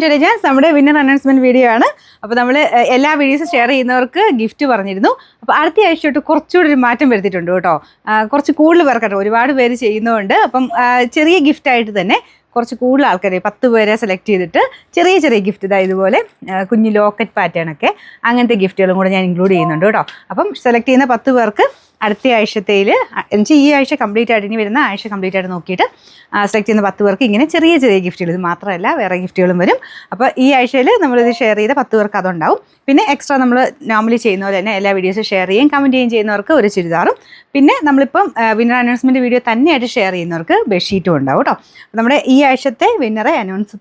To രജാസ്. നമ്മുടെ winner announcement video ആണ്. അപ്പോൾ നമ്മൾ എല്ലാ വീഡിയോസും ഷെയർ ചെയ്യുന്നവർക്ക് ഗിഫ്റ്റ് പറഞ്ഞിരുന്നു. അപ്പോൾ അടുത്ത ആഴ്ച തൊട്ട് കുറച്ചുകൂടി ഒരു മാറ്റം വരുത്തിയിട്ടുണ്ട് കേട്ടോ. കുറച്ച് കൂടുതൽ പേർക്കാട്ടോ, ഒരുപാട് പേര് ചെയ്യുന്നതുകൊണ്ട്. അപ്പം ചെറിയ ഗിഫ്റ്റായിട്ട് തന്നെ കുറച്ച് കൂടുതൽ ആൾക്കാർ 10 പേരെ സെലക്ട് ചെയ്തിട്ട് ചെറിയ ചെറിയ ഗിഫ്റ്റ്, ഇതുപോലെ കുഞ്ഞു ലോക്കറ്റ് പാറ്റേൺ ഒക്കെ അങ്ങനത്തെ ഗിഫ്റ്റുകളും കൂടെ ഞാൻ ഇൻക്ലൂഡ് ചെയ്യുന്നുണ്ട് കേട്ടോ. അപ്പം സെലക്ട് ചെയ്യുന്ന 10 പേർക്ക് അടുത്ത ആഴ്ചത്തേൽ എന്നുവെച്ചാൽ ഈ ആഴ്ച കംപ്ലീറ്റ് ആയിട്ട്, ഇനി വരുന്ന ആഴ്ച കംപ്ലീറ്റ് ആയിട്ട് നോക്കിയിട്ട് സെലക്ട് ചെയ്യുന്ന 10 പേർക്ക് ഇങ്ങനെ ചെറിയ ചെറിയ ഗിഫ്റ്റുകൾ, ഇത് മാത്രമല്ല വേറെ ഗിഫ്റ്റുകളും വരും. അപ്പോൾ ഈ ആഴ്ചയിൽ നമ്മളിത് ഷെയർ ചെയ്ത 10 പേർക്ക് അതുണ്ടാവും. പിന്നെ എക്സ്ട്രാ നമ്മൾ നോർമലി ചെയ്യുന്ന പോലെ തന്നെ എല്ലാ വീഡിയോസും ഷെയർ ചെയ്യും, കമൻറ്റ് ചെയ്യും ചെയ്യുന്നവർക്ക് ഒരു ചുരിദാറും, പിന്നെ നമ്മളിപ്പം വിന്നർ അനൗൺസ്മെൻറ്റ് വീഡിയോ തന്നെയായിട്ട് ഷെയർ ചെയ്യുന്നവർക്ക് ബെഡ്ഷീറ്റും ഉണ്ടാവും കേട്ടോ. നമ്മുടെ ഈ ആഴ്ചത്തെ വിന്നറെ അനൗൺസ്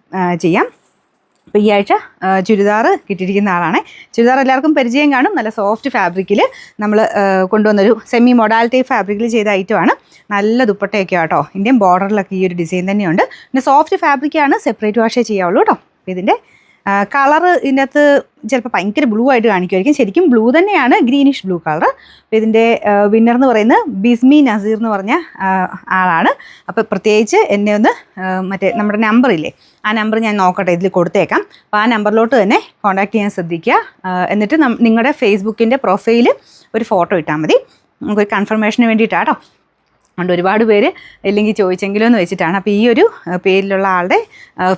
ചെയ്യാം. അപ്പോൾ ഈ ആഴ്ച ചുരിദാർ കിട്ടിയിരിക്കുന്ന ആളാണ്. ചുരിദാർ എല്ലാവർക്കും പരിചയം കാണും. നല്ല സോഫ്റ്റ് ഫാബ്രിക്കിൽ നമ്മൾ കൊണ്ടുവന്നൊരു സെമി മൊഡാലിറ്റി ഫാബ്രിക്കിൽ ചെയ്ത ഐറ്റമാണ്. നല്ല ദുപ്പട്ടയൊക്കെ കേട്ടോ. ഇന്ത്യൻ ബോർഡറിലൊക്കെ ഈ ഒരു ഡിസൈൻ തന്നെയുണ്ട്. പിന്നെ സോഫ്റ്റ് ഫാബ്രിക്കാണ്, സെപ്പറേറ്റ് വാഷേ ചെയ്യാവുള്ളൂ കേട്ടോ. അപ്പോൾ ഇതിൻ്റെ കളറ് ഇതിൻ്റെ അകത്ത് ചിലപ്പോൾ ഭയങ്കര ബ്ലൂ ആയിട്ട് കാണിക്കുമായിരിക്കും. ശരിക്കും ബ്ലൂ തന്നെയാണ്, ഗ്രീനിഷ് ബ്ലൂ കളർ. അപ്പോൾ ഇതിൻ്റെ വിന്നർ എന്ന് പറയുന്നത് ബിസ്മി നസീർ എന്ന് പറഞ്ഞ ആളാണ്. അപ്പോൾ പ്രത്യേകിച്ച് എന്നെ ഒന്ന് മറ്റേ നമ്മുടെ നമ്പറില്ലേ, ആ നമ്പർ ഞാൻ നോക്കട്ടെ, ഇതിൽ കൊടുത്തേക്കാം. അപ്പോൾ ആ നമ്പറിലോട്ട് തന്നെ കോൺടാക്ട് ചെയ്യാൻ ശ്രദ്ധിക്കുക. എന്നിട്ട് നിങ്ങളുടെ ഫേസ്ബുക്കിൻ്റെ പ്രൊഫൈൽ ഒരു ഫോട്ടോ ഇട്ടാൽ മതി. നമുക്കൊരു കൺഫർമേഷന് വേണ്ടിയിട്ടാണ് കേട്ടോ. അതുകൊണ്ട് ഒരുപാട് പേര് ഇല്ലെങ്കിൽ ചോദിച്ചെങ്കിലും എന്ന് വെച്ചിട്ടാണ്. അപ്പോൾ ഈ ഒരു പേരിലുള്ള ആളുടെ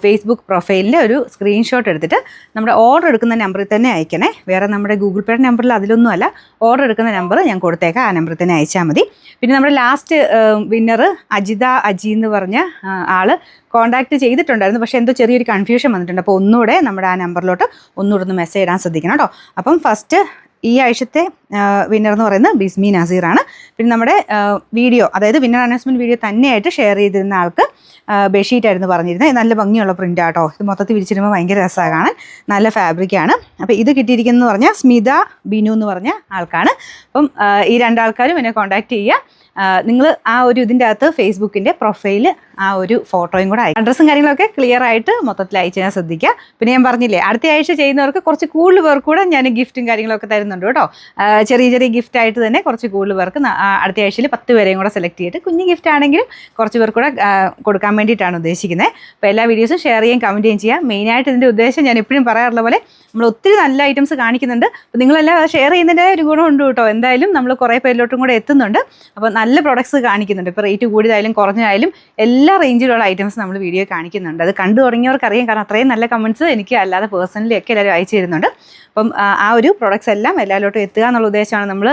ഫേസ്ബുക്ക് പ്രൊഫൈലിൻ്റെ ഒരു സ്ക്രീൻഷോട്ട് എടുത്തിട്ട് നമ്മുടെ ഓർഡർ എടുക്കുന്ന നമ്പറിൽ തന്നെ അയക്കണേ. വേറെ നമ്മുടെ ഗൂഗിൾ പേ നമ്പറിൽ അതിലൊന്നും അല്ല, ഓർഡർ എടുക്കുന്ന നമ്പർ ഞാൻ കൊടുത്തേക്കാം, ആ നമ്പറിൽ തന്നെ അയച്ചാൽ മതി. പിന്നെ നമ്മുടെ ലാസ്റ്റ് വിന്നർ അജിത അജി എന്ന് പറഞ്ഞ ആൾ കോൺടാക്ട് ചെയ്തിട്ടുണ്ടായിരുന്നു. പക്ഷേ എന്തോ ചെറിയൊരു കൺഫ്യൂഷൻ വന്നിട്ടുണ്ട്. അപ്പോൾ ഒന്നുകൂടെ നമ്മുടെ ആ നമ്പറിലോട്ട് ഒന്നുകൂടെ ഒന്ന് മെസ്സേജ് ഇടാൻ ശ്രദ്ധിക്കണം കേട്ടോ. അപ്പം ഫസ്റ്റ് ഈ ആഴ്ചത്തെ വിന്നർ എന്ന് പറയുന്നത് ബിസ്മി നസീറാണ്. പിന്നെ നമ്മുടെ വീഡിയോ, അതായത് വിന്നർ അനൗൺസ്മെൻറ്റ് വീഡിയോ തന്നെയായിട്ട് ഷെയർ ചെയ്തിരുന്ന ആൾക്ക് ബെഡ്ഷീറ്റായിരുന്നു പറഞ്ഞിരുന്നത്. നല്ല ഭംഗിയുള്ള പ്രിൻ്റ് ആട്ടോ. ഇത് മൊത്തത്തിൽ വിരിച്ചിടുമ്പോൾ ഭയങ്കര രസമാണ് കാണാൻ, നല്ല ഫാബ്രിക്കാണ്. അപ്പോൾ ഇത് കിട്ടിയിരിക്കുന്നതെന്ന് പറഞ്ഞാൽ സ്മിത ബിനു എന്ന് പറഞ്ഞ ആൾക്കാണ്. അപ്പം ഈ രണ്ടാൾക്കാരും എന്നെ കോൺടാക്ട് ചെയ്യുക. നിങ്ങൾ ആ ഒരു ഇതിൻ്റെ അകത്ത് ഫേസ്ബുക്കിൻ്റെ പ്രൊഫൈൽ ആ ഒരു ഫോട്ടോയും കൂടെ അഡ്രസ്സും കാര്യങ്ങളൊക്കെ ക്ലിയർ ആയിട്ട് മൊത്തത്തിൽ അയച്ചു ചെയ്യാൻ ശ്രദ്ധിക്കുക. പിന്നെ ഞാൻ പറഞ്ഞില്ലേ, അടുത്ത ആഴ്ച ചെയ്യുന്നവർക്ക് കുറച്ച് കൂടുതൽ പേർക്ക് കൂടെ ഞാൻ ഗിഫ്റ്റും കാര്യങ്ങളൊക്കെ തരുന്നുണ്ട് കേട്ടോ. ചെറിയ ചെറിയ ഗിഫ്റ്റായിട്ട് തന്നെ കുറച്ച് കൂടുതൽ പേർക്ക് അടുത്ത ആഴ്ചയിൽ 10 പേരെയും കൂടെ സെലക്ട് ചെയ്തിട്ട് കുഞ്ഞ് ഗിഫ്റ്റ് ആണെങ്കിലും കുറച്ച് പേർക്ക് കൂടെ കൊടുക്കാൻ വേണ്ടിയിട്ടാണ് ഉദ്ദേശിക്കുന്നത്. അപ്പോൾ എല്ലാ വീഡിയോസും ഷെയർ ചെയ്യുകയും കമൻറ്റ് ചെയ്യുകയും ചെയ്യാം. മെയിനായിട്ട് ഇതിൻ്റെ ഉദ്ദേശം ഞാൻ എപ്പോഴും പറയാറുള്ള പോലെ നമ്മൾ ഒത്തിരി നല്ല ഐറ്റംസ് കാണിക്കുന്നുണ്ട്. അപ്പോൾ നിങ്ങളെല്ലാം ഷെയർ ചെയ്യുന്നതിൻ്റെ ഒരു ഗുണമുണ്ട് കേട്ടോ. എന്തായാലും നമ്മൾ കുറേ പേരിലോട്ടും കൂടെ എത്തുന്നുണ്ട്. അപ്പോൾ നല്ല പ്രൊഡക്ട്സ് കാണിക്കുന്നുണ്ട്. ഇപ്പോൾ റേറ്റ് കൂടിയതായാലും കുറഞ്ഞതായാലും എല്ലാ റേഞ്ചിലുള്ള ഐറ്റംസ് നമ്മൾ വീഡിയോ കാണിക്കുന്നുണ്ട്. അത് കണ്ടു തുടങ്ങിയവർക്കറിയാം, കാരണം അത്രയും നല്ല കമൻറ്റ്സ് എനിക്ക് അല്ലാതെ പേഴ്സണലി ഒക്കെ എല്ലാവരും അയച്ചു തരുന്നുണ്ട്. അപ്പം ആ ഒരു പ്രൊഡക്ട്സ് എല്ലാം എല്ലാവരിലോട്ടും എത്തുക എന്നുള്ള ഉദ്ദേശമാണ് നമ്മൾ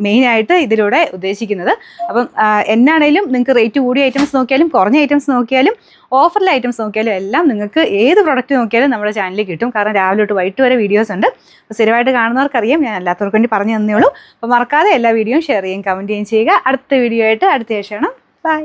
മെയിനായിട്ട് ഇതിലൂടെ ഉദ്ദേശിക്കുന്നത്. അപ്പം എന്നാണേലും നിങ്ങൾക്ക് റേറ്റ് കൂടിയ ഐറ്റംസ് നോക്കിയാലും കുറഞ്ഞ ഐറ്റംസ് നോക്കിയാലും ഓഫറിലെ ഐറ്റംസ് നോക്കിയാലും എല്ലാം നിങ്ങൾക്ക് ഏത് പ്രൊഡക്റ്റ് നോക്കിയാലും നമ്മുടെ ചാനലിൽ കിട്ടും. കാരണം രാവിലെ തൊട്ട് വൈകിട്ട് വരെ വീഡിയോസ് ഉണ്ട്. അപ്പോൾ സ്ഥിരമായിട്ട് കാണുന്നവർക്കറിയാം, ഞാൻ അല്ലാത്തവർക്ക് വേണ്ടി പറഞ്ഞു തന്നേ ഉള്ളൂ. അപ്പോൾ മറക്കാതെ എല്ലാ വീഡിയോയും ഷെയർ ചെയ്യുകയും കമൻറ്റ് ചെയ്യുകയും ചെയ്യുക. അടുത്ത വീഡിയോ ആയിട്ട് അടുത്ത ആഴ്ച കാണാം. ബൈ.